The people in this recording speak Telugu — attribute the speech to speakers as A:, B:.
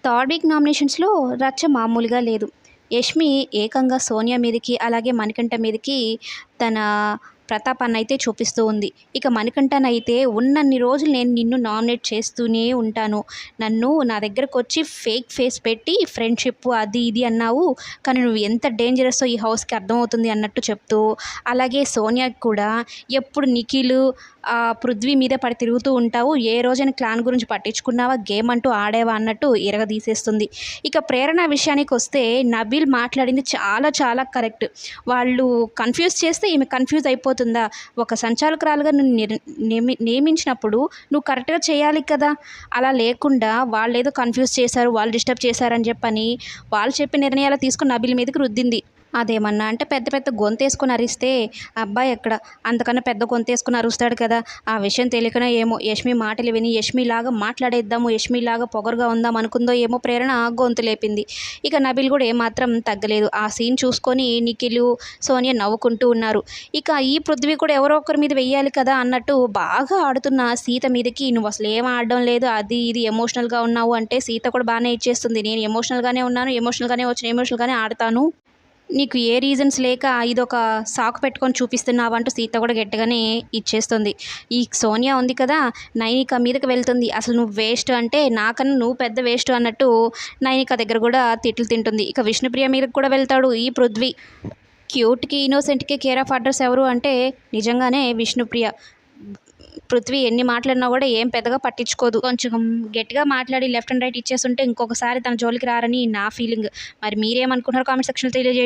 A: థర్డ్ వీక్ నామినేషన్స్‌లో రచ్చ మామూలుగా లేదు. యష్మి ఏకంగా సోనియా మీదకి, అలాగే మణికంఠ మీదకి తన ప్రతాపాన్నయితే చూపిస్తూ ఉంది. ఇక మణికంఠనైతే ఉన్నన్ని రోజులు నేను నిన్ను నామినేట్ చేస్తూనే ఉంటాను. నన్ను నా దగ్గరకొచ్చి ఫేక్ ఫేస్ పెట్టి ఫ్రెండ్‌షిప్ అది ఇది అన్నావు. కానీ నువ్వు ఎంత డేంజరస్సో ఈ హౌస్‌కి అర్థమవుతుంది అన్నట్టు చెప్తూ, అలాగే సోనియాకి కూడా ఎప్పుడు నిఖిల్, పృథ్వీ మీదే పడి తిరుగుతూ ఉంటావు. ఏ రోజైనా క్లాన్ గురించి పట్టించుకున్నావా? గేమ్ అంటూ ఆడావా? అన్నట్టు ఇరగదీసేస్తుంది. ఇక ప్రేరణ విషయానికొస్తే నబీల్ మాట్లాడింది చాలా చాలా కరెక్ట్. వాళ్ళు కన్‌ఫ్యూజ్ చేస్తే ఈమె కన్‌ఫ్యూజ్ అయిపోతుందా? ఒక సంచాలకురాలుగా నిన్ను నియమించినప్పుడు నువ్వు కరెక్ట్‌గా చేయాలి కదా! అలా లేకుండా వాళ్ళేదో కన్‌ఫ్యూజ్ చేశారు, వాళ్ళు డిస్టర్బ్ చేశారని చెప్పని వాళ్ళు చెప్పిన నిర్ణయాలు తీసుకొని నబీల్ మీదకి రుద్దింది. అదేమన్నా అంటే పెద్ద పెద్ద గొంతేసుకొని అరిస్తే అబ్బాయి ఎక్కడ అంతకన్నా పెద్ద గొంతేసుకొని అరుస్తాడు కదా! ఆ విషయం తెలియకనో ఏమో యష్మి మాటలు విని యష్మిలాగా మాట్లాడేద్దాము, యష్మిలాగా పొగరుగా ఉందాం అనుకుందో ఏమో ప్రేరణ గొంతు లేపింది. ఇక నబీల్ కూడా ఏమాత్రం తగ్గలేదు. ఆ సీన్ చూసుకొని నిఖిల్, సోనియా నవ్వుకుంటూ ఉన్నారు. ఇక ఈ పృథ్వీ కూడా ఎవరో ఒకరి మీద వెయ్యాలి కదా అన్నట్టు బాగా ఆడుతున్న సీత మీదకి నువ్వు అసలు ఏం ఆడడం లేదు, అది ఇది ఎమోషనల్‌గా ఉన్నావు అంటే సీత కూడా బాగానే ఇచ్చేస్తుంది. నేను ఎమోషనల్‌గానే ఉన్నాను, ఎమోషనల్‌గానే వచ్చాను, ఎమోషనల్‌గానే ఆడతాను. నీకు ఏ రీజన్స్ లేక ఇదొక సాకు పెట్టుకొని చూపిస్తున్నావంటూ సీత కూడా గట్టిగానే ఇచ్చేస్తుంది. ఈ సోనియా ఉంది కదా, నైనిక మీదకి వెళ్తుంది. అసలు నువ్వు వేస్ట్ అంటే నాకన్నా నువ్వు పెద్ద వేస్ట్ అన్నట్టు నైనిక దగ్గర కూడా తిట్లు తింటుంది. ఇక విష్ణుప్రియ మీదకి కూడా వెళ్తాడు ఈ పృథ్వీ. క్యూట్‌కి, ఇన్నోసెంట్‌కి కేర్ ఆఫ్ అడ్రస్ ఎవరు అంటే నిజంగానే విష్ణుప్రియ. పృథ్వీ ఎన్ని మాట్లాడినా కూడా ఏం పెద్దగా పట్టించుకోదు. కొంచెం గట్టిగా మాట్లాడి లెఫ్ట్ అండ్ రైట్ ఇచ్చేస్తుంటే ఇంకొకసారి తన జోలికి రారని నా ఫీలింగ్. మరి మీరేమనుకుంటున్నారో కామెంట్ సెక్షన్‌లో తెలియజేయండి.